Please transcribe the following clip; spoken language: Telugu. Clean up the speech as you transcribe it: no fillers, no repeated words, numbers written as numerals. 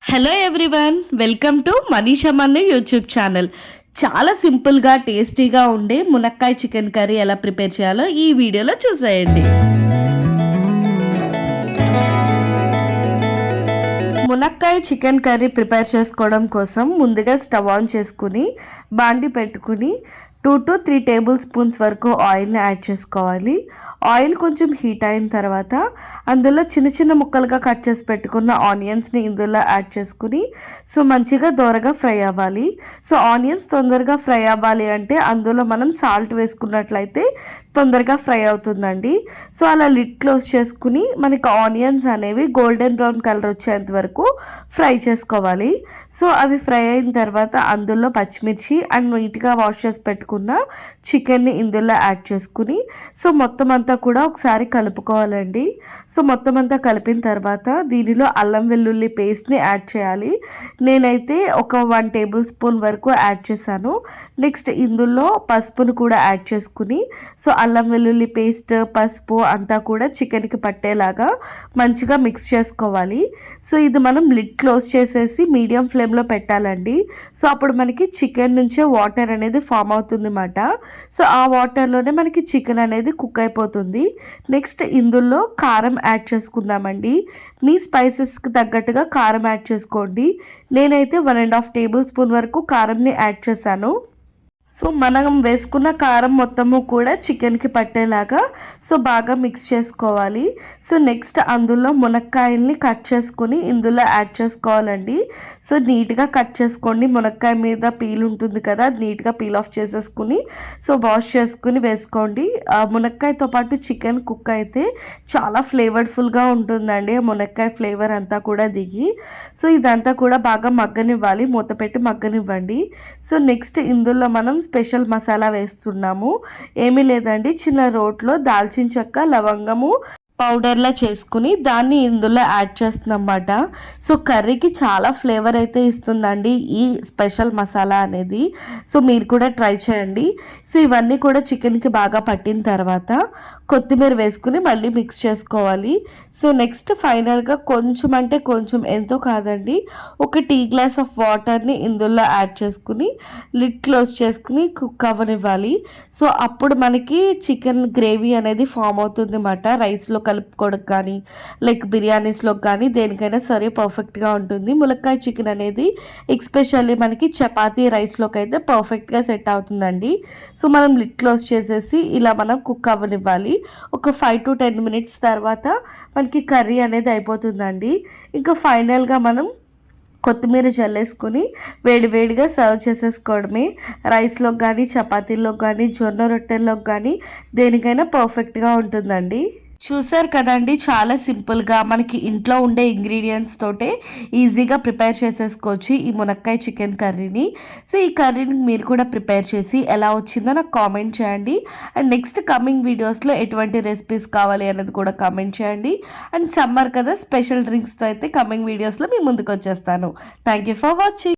Hello everyone, welcome to Manisha మన్ను యూట్యూబ్ ఛానల్. చాలా సింపుల్గా టేస్టీగా ఉండే మునక్కాయ చికెన్ కర్రీ ఎలా ప్రిపేర్ చేయాలో ఈ వీడియోలో చూసేయండి. మునక్కాయ చికెన్ కర్రీ ప్రిపేర్ చేసుకోవడం కోసం ముందుగా స్టవ్ ఆన్ చేసుకుని బాండి పెట్టుకుని 2 to 3 టేబుల్ స్పూన్స్ వరకు ఆయిల్ని యాడ్ చేసుకోవాలి. ఆయిల్ కొంచెం హీట్ అయిన తర్వాత అందులో చిన్న చిన్న ముక్కలుగా కట్ చేసి పెట్టుకున్న ఆనియన్స్ని ఇందులో యాడ్ చేసుకుని మంచిగా దోరగా ఫ్రై అవ్వాలి. ఆనియన్స్ తొందరగా ఫ్రై అవ్వాలి అంటే అందులో మనం సాల్ట్ వేసుకున్నట్లయితే తొందరగా ఫ్రై అవుతుందండి. అలా లిడ్ క్లోజ్ చేసుకుని మనకి ఆనియన్స్ అనేవి గోల్డెన్ బ్రౌన్ కలర్ వచ్చేంత వరకు ఫ్రై చేసుకోవాలి. అవి ఫ్రై అయిన తర్వాత అందులో పచ్చిమిర్చి అండ్ నీట్గా వాష్ చేసి పెట్టుకున్న చికెన్ని ఇందులో యాడ్ చేసుకుని మొత్తం అంతా కూడా ఒకసారి కలుపుకోవాలండి. మొత్తం అంతా కలిపిన తర్వాత దీనిలో అల్లం వెల్లుల్లి పేస్ట్ని యాడ్ చేయాలి. నేనైతే ఒక 1 టేబుల్ స్పూన్ వరకు యాడ్ చేశాను. నెక్స్ట్ ఇందులో పసుపును కూడా యాడ్ చేసుకుని అల్లం వెల్లుల్లి పేస్ట్, పసుపు అంతా కూడా చికెన్కి పట్టేలాగా మంచిగా మిక్స్ చేసుకోవాలి. ఇది మనం లిడ్ క్లోజ్ చేసేసి మీడియం ఫ్లేమ్లో పెట్టాలండి. అప్పుడు మనకి చికెన్ నుంచే వాటర్ అనేది ఫామ్ అవుతుంది అన్నమాట. ఆ వాటర్లోనే మనకి చికెన్ అనేది కుక్ అయిపోతుంది. నెక్స్ట్ ఇందులో కారం యాడ్ చేసుకుందామండి. మీ స్పైసెస్కి తగ్గట్టుగా కారం యాడ్ చేసుకోండి. నేనైతే 1.5 టేబుల్ స్పూన్ వరకు కారంని యాడ్ చేశాను. మనం వేసుకున్న కారం మొత్తము కూడా చికెన్కి పట్టేలాగా బాగా మిక్స్ చేసుకోవాలి. నెక్స్ట్ అందులో మునక్కాయల్ని కట్ చేసుకొని ఇందులో యాడ్ చేసుకోవాలండి. నీట్గా కట్ చేసుకోండి. మునక్కాయ మీద పీల్ ఉంటుంది కదా, అది నీట్గా పీల్ ఆఫ్ చేసేసుకుని వాష్ చేసుకుని వేసుకోండి. మునక్కాయతో పాటు చికెన్ కుక్ అయితే చాలా ఫ్లేవర్ఫుల్గా ఉంటుందండి. మునక్కాయ ఫ్లేవర్ అంతా కూడా దిగి ఇదంతా కూడా బాగా మగ్గనివ్వాలి. మూత పెట్టి మగ్గనివ్వండి. నెక్స్ట్ ఇందులో మనం స్పెషల్ మసాలా వేస్తున్నాము. ఏమీ లేదండి, చిన్న రోట్లో దాల్చిన చెక్క, లవంగము పౌడర్లా చేసుకుని దాన్ని ఇందులో యాడ్ చేస్తున్నమాట. కర్రీకి చాలా ఫ్లేవర్ అయితే ఇస్తుందండి ఈ స్పెషల్ మసాలా అనేది. మీరు కూడా ట్రై చేయండి. ఇవన్నీ కూడా చికెన్కి బాగా పట్టిన తర్వాత కొత్తిమీర వేసుకుని మళ్ళీ మిక్స్ చేసుకోవాలి. నెక్స్ట్ ఫైనల్గా కొంచెం అంటే కొంచెం, ఎంతో కాదండి, ఒక టీ గ్లాస్ ఆఫ్ వాటర్ని ఇందులో యాడ్ చేసుకుని లిడ్ క్లోజ్ చేసుకుని కుక్ అవ్వనివ్వాలి. అప్పుడు మనకి చికెన్ గ్రేవీ అనేది ఫామ్ అవుతుంది అన్నమాట. రైస్లో కలుపుకోవడానికి కానీ లైక్ బిర్యానీస్లో కానీ దేనికైనా సరే పర్ఫెక్ట్గా ఉంటుంది. ములక్కాయ చికెన్ అనేది ఎక్స్పెషల్లీ మనకి చపాతీ రైస్లోకి అయితే పర్ఫెక్ట్గా సెట్ అవుతుందండి. మనం లిడ్ క్లోజ్ చేసేసి ఇలా మనం కుక్ అవ్వనివ్వాలి. ఒక 5 to 10 మినిట్స్ తర్వాత మనకి కర్రీ అనేది అయిపోతుందండి. ఇంకా ఫైనల్గా మనం కొత్తిమీర చల్లేసుకుని వేడివేడిగా సర్వ్ చేసేసుకోవడమే. రైస్లోకి కానీ, చపాతీల్లోకి కానీ, జొన్న రొట్టెల్లోకి కానీ దేనికైనా పర్ఫెక్ట్గా ఉంటుందండి. చూసారు కదండి, చాలా సింపుల్గా మనకి ఇంట్లో ఉండే ఇంగ్రీడియంట్స్ తోటే ఈజీగా ప్రిపేర్ చేసేసుకోవచ్చు ఈ మునక్కాయ చికెన్ కర్రీని. ఈ కర్రీని మీరు కూడా ప్రిపేర్ చేసి ఎలా వచ్చిందో నాకు కామెంట్ చేయండి. అండ్ నెక్స్ట్ కమింగ్ వీడియోస్లో ఎటువంటి రెసిపీస్ కావాలి అనేది కూడా కామెంట్ చేయండి. అండ్ సమ్మర్ కదా, స్పెషల్ డ్రింక్స్తో అయితే కమింగ్ వీడియోస్లో మీ ముందుకు వచ్చేస్తాను. Thank you for watching.